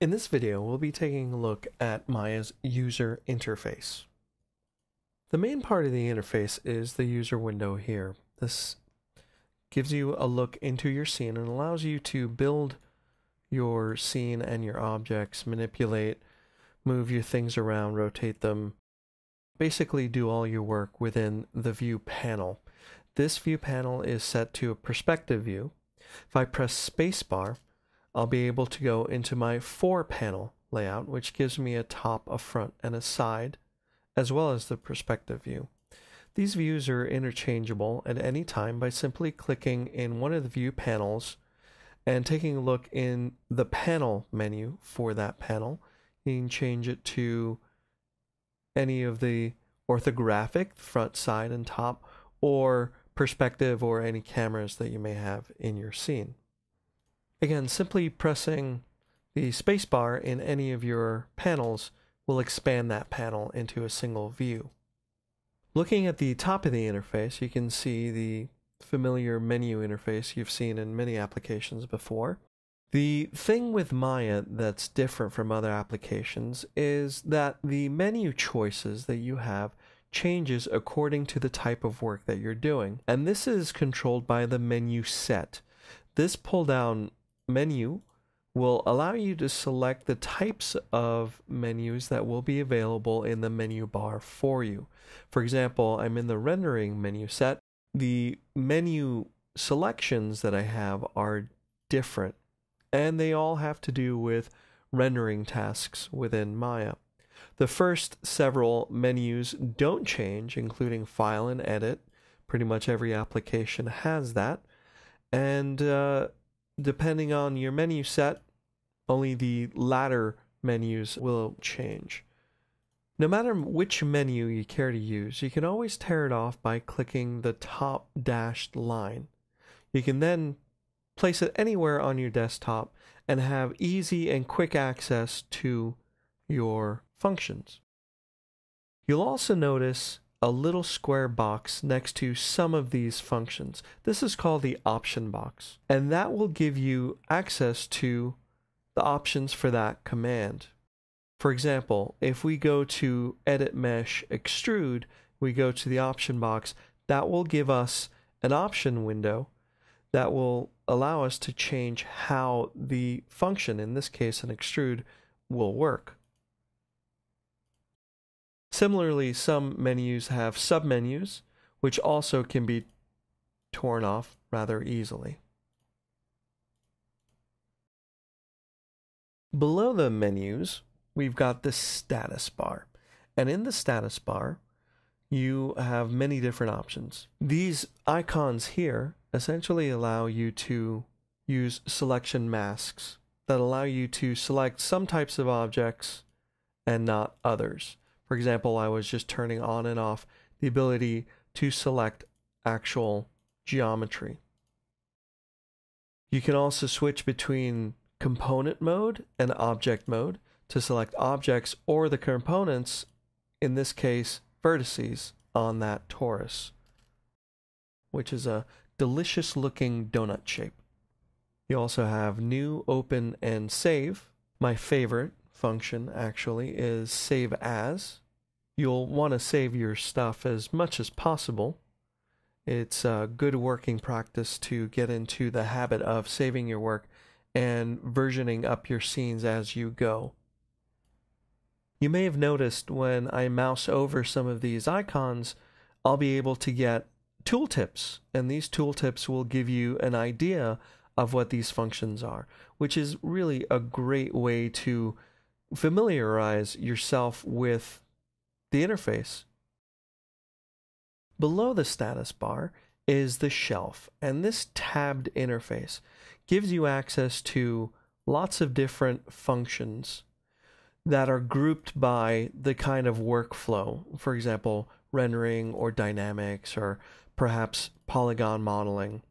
In this video, we'll be taking a look at Maya's user interface. The main part of the interface is the user window here. This gives you a look into your scene and allows you to build your scene and your objects, manipulate, move your things around, rotate them, basically do all your work within the view panel. This view panel is set to a perspective view. If I press spacebar, I'll be able to go into my 4-panel layout, which gives me a top, a front, and a side, as well as the perspective view. These views are interchangeable at any time by simply clicking in one of the view panels and taking a look in the panel menu for that panel. You can change it to any of the orthographic, front, side, and top, or perspective, or any cameras that you may have in your scene. Again, simply pressing the spacebar in any of your panels will expand that panel into a single view. Looking at the top of the interface, you can see the familiar menu interface you've seen in many applications before. The thing with Maya that's different from other applications is that the menu choices that you have changes according to the type of work that you're doing. And this is controlled by the menu set. This pull-down menu will allow you to select the types of menus that will be available in the menu bar for you. For example, I'm in the rendering menu set. The menu selections that I have are different, and they all have to do with rendering tasks within Maya. The first several menus don't change, including File and Edit. Pretty much every application has that. And depending on your menu set, only the latter menus will change. No matter which menu you care to use, you can always tear it off by clicking the top dashed line. You can then place it anywhere on your desktop and have easy and quick access to your functions. You'll also notice a little square box next to some of these functions. This is called the option box, and that will give you access to the options for that command. For example, if we go to Edit Mesh Extrude, we go to the option box, that will give us an option window that will allow us to change how the function, in this case an extrude, will work. Similarly, some menus have submenus, which also can be torn off rather easily. Below the menus, we've got the status bar. And in the status bar, you have many different options. These icons here essentially allow you to use selection masks that allow you to select some types of objects and not others. For example, I was just turning on and off the ability to select actual geometry. You can also switch between component mode and object mode to select objects or the components, in this case, vertices on that torus, which is a delicious looking donut shape. You also have new, open, and save. My favorite function actually is save as. You'll want to save your stuff as much as possible. It's a good working practice to get into the habit of saving your work and versioning up your scenes as you go. You may have noticed when I mouse over some of these icons, I'll be able to get tooltips, and these tooltips will give you an idea of what these functions are, which is really a great way to familiarize yourself with the interface. Below the status bar is the shelf, and this tabbed interface gives you access to lots of different functions that are grouped by the kind of workflow. For example, rendering or dynamics or perhaps polygon modeling.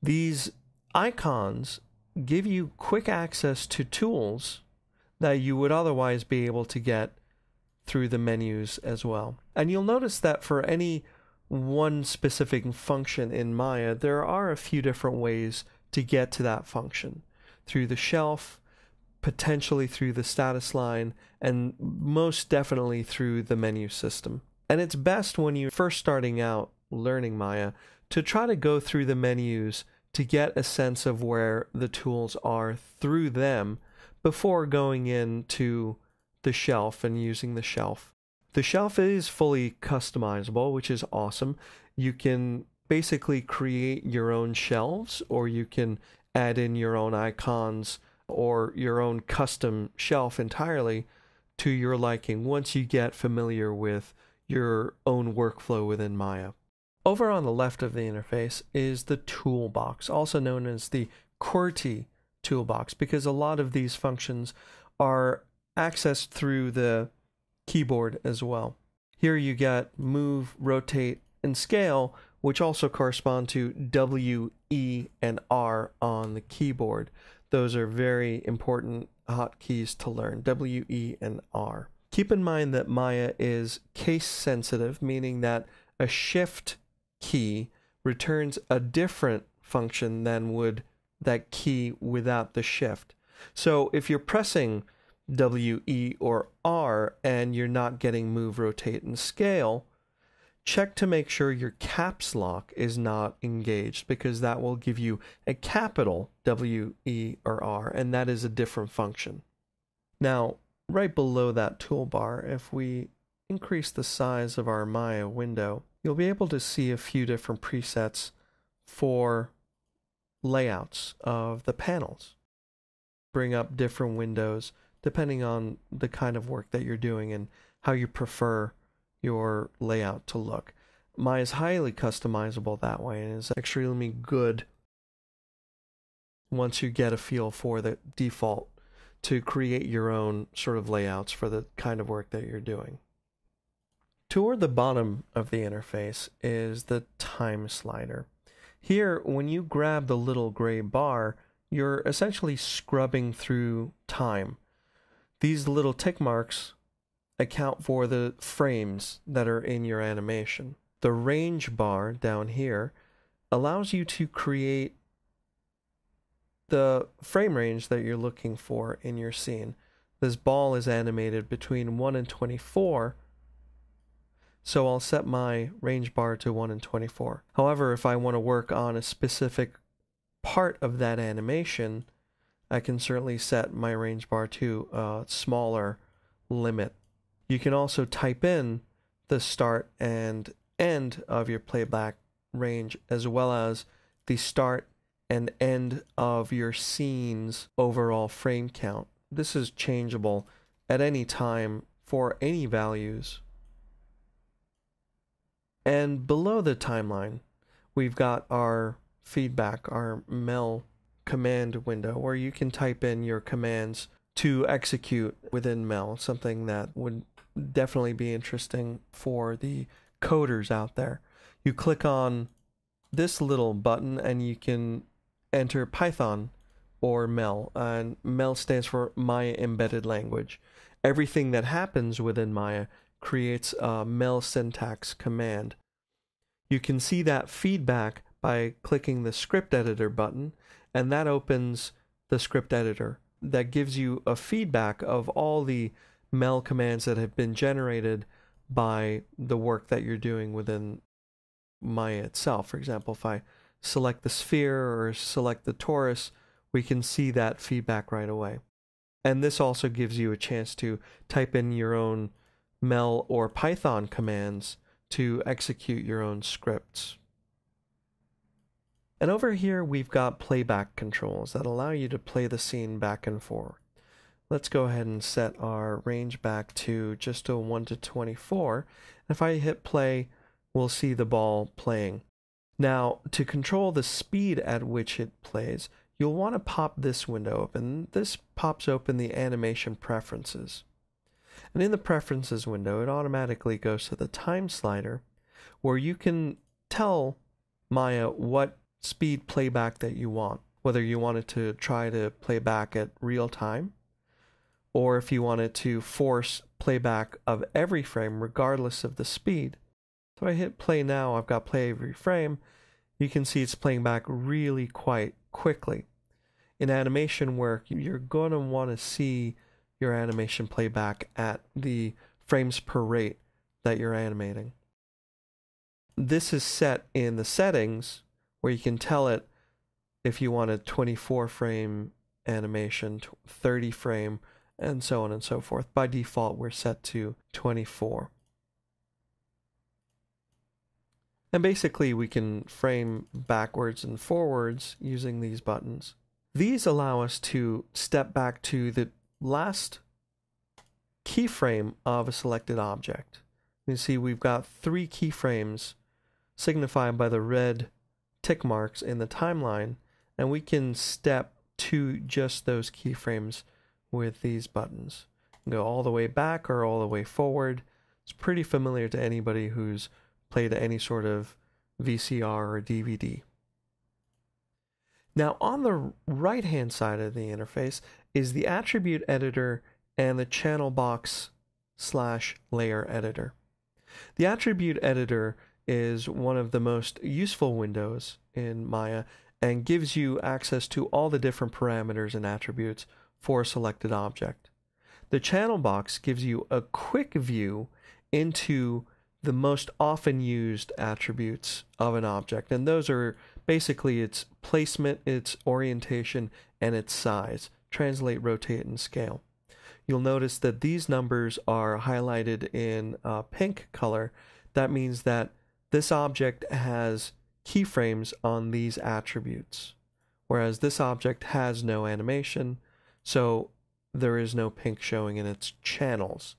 These icons give you quick access to tools that you would otherwise be able to get through the menus as well. And you'll notice that for any one specific function in Maya, there are a few different ways to get to that function. Through the shelf, potentially through the status line, and most definitely through the menu system. And it's best when you're first starting out learning Maya to try to go through the menus to get a sense of where the tools are through them before going into the shelf and using the shelf. The shelf is fully customizable, which is awesome. You can basically create your own shelves, or you can add in your own icons or your own custom shelf entirely to your liking once you get familiar with your own workflow within Maya. Over on the left of the interface is the toolbox, also known as the QWERTY toolbox, because a lot of these functions are accessed through the keyboard as well. Here you get move, rotate, and scale, which also correspond to W, E, and R on the keyboard. Those are very important hotkeys to learn, W, E, and R. Keep in mind that Maya is case sensitive, meaning that a shift key returns a different function than would that key without the shift. So if you're pressing W, E, or R and you're not getting move, rotate, and scale, check to make sure your caps lock is not engaged, because that will give you a capital W, E, or R, and that is a different function. Now, right below that toolbar, if we increase the size of our Maya window, you'll be able to see a few different presets for layouts of the panels. Bring up different windows depending on the kind of work that you're doing and how you prefer your layout to look. Maya is highly customizable that way and is extremely good once you get a feel for the default to create your own sort of layouts for the kind of work that you're doing. Toward the bottom of the interface is the time slider. Here, when you grab the little gray bar, you're essentially scrubbing through time. These little tick marks account for the frames that are in your animation. The range bar down here allows you to create the frame range that you're looking for in your scene. This ball is animated between 1 and 24, so I'll set my range bar to 1 and 24. However, if I want to work on a specific part of that animation, I can certainly set my range bar to a smaller limit. You can also type in the start and end of your playback range, as well as the start and end of your scene's overall frame count. This is changeable at any time for any values. And below the timeline, we've got our feedback, our Mel command window, where you can type in your commands to execute within Mel, something that would definitely be interesting for the coders out there. You click on this little button and you can enter Python or Mel, and Mel stands for Maya Embedded Language. Everything that happens within Maya creates a Mel syntax command. You can see that feedback by clicking the script editor button, and that opens the script editor that gives you a feedback of all the Mel commands that have been generated by the work that you're doing within Maya itself. For example, if I select the sphere or select the torus, we can see that feedback right away. And this also gives you a chance to type in your own Mel or Python commands to execute your own scripts. And over here we've got playback controls that allow you to play the scene back and forth. Let's go ahead and set our range back to just a 1 to 24. If I hit play, we'll see the ball playing. Now, to control the speed at which it plays, you'll want to pop this window open. This pops open the animation preferences. And in the preferences window, it automatically goes to the time slider, where you can tell Maya what speed playback that you want, whether you want it to try to play back at real time, or if you want it to force playback of every frame regardless of the speed. So I hit play now, I've got play every frame. You can see it's playing back really quite quickly. in animation work, you're going to want to see your animation play back at the frames per rate that you're animating. This is set in the settings where you can tell it if you want a 24 frame animation, 30 frame, and so on and so forth. By default, we're set to 24. And basically, we can frame backwards and forwards using these buttons. These allow us to step back to the last keyframe of a selected object. You see we've got 3 keyframes signified by the red tick marks in the timeline, and we can step to just those keyframes with these buttons. Go all the way back or all the way forward. It's pretty familiar to anybody who's played any sort of VCR or DVD. Now on the right hand side of the interface is the attribute editor and the channel box / layer editor. The attribute editor is one of the most useful windows in Maya and gives you access to all the different parameters and attributes for a selected object. The channel box gives you a quick view into the most often used attributes of an object, and those are basically its placement, its orientation, and its size. Translate, rotate, and scale. You'll notice that these numbers are highlighted in pink color. That means that this object has keyframes on these attributes, whereas this object has no animation, so there is no pink showing in its channels.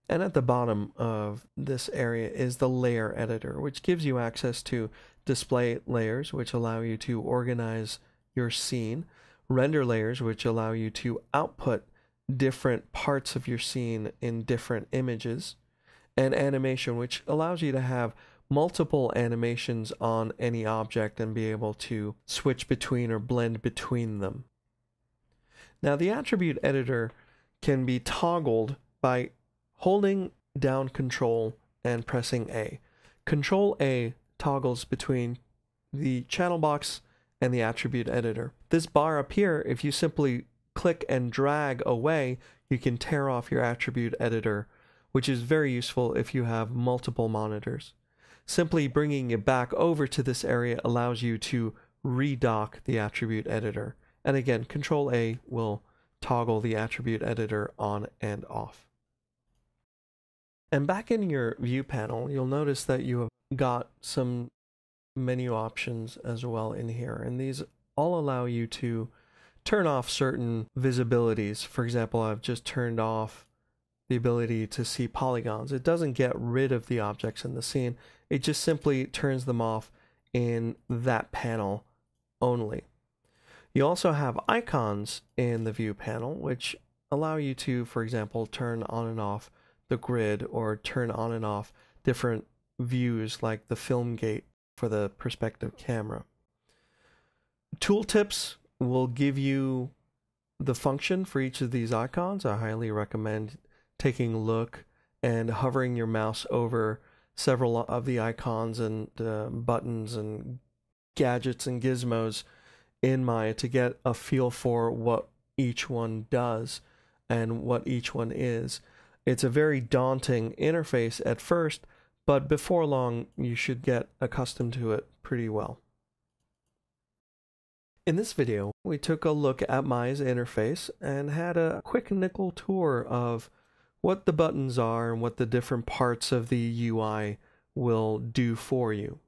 And at the bottom of this area is the layer editor, which gives you access to display layers, which allow you to organize your scene, render layers, which allow you to output different parts of your scene in different images, and animation, which allows you to have multiple animations on any object and be able to switch between or blend between them. Now the attribute editor can be toggled by holding down Control and pressing A. Control A toggles between the channel box and the attribute editor. This bar up here, if you simply click and drag away, you can tear off your attribute editor, which is very useful if you have multiple monitors. Simply bringing it back over to this area allows you to redock the attribute editor. And again, Control A will toggle the attribute editor on and off. And back in your view panel, you'll notice that you have got some menu options as well in here. And these all allow you to turn off certain visibilities. For example, I've just turned off the ability to see polygons. It doesn't get rid of the objects in the scene. It just simply turns them off in that panel only. You also have icons in the view panel, which allow you to, for example, turn on and off the grid or turn on and off different views like the film gate for the perspective camera. Tooltips will give you the function for each of these icons. I highly recommend taking a look and hovering your mouse over several of the icons and buttons and gadgets and gizmos in Maya to get a feel for what each one does and what each one is. It's a very daunting interface at first, but before long you should get accustomed to it pretty well. In this video, we took a look at Maya's interface and had a quick nickel tour of what the buttons are and what the different parts of the UI will do for you.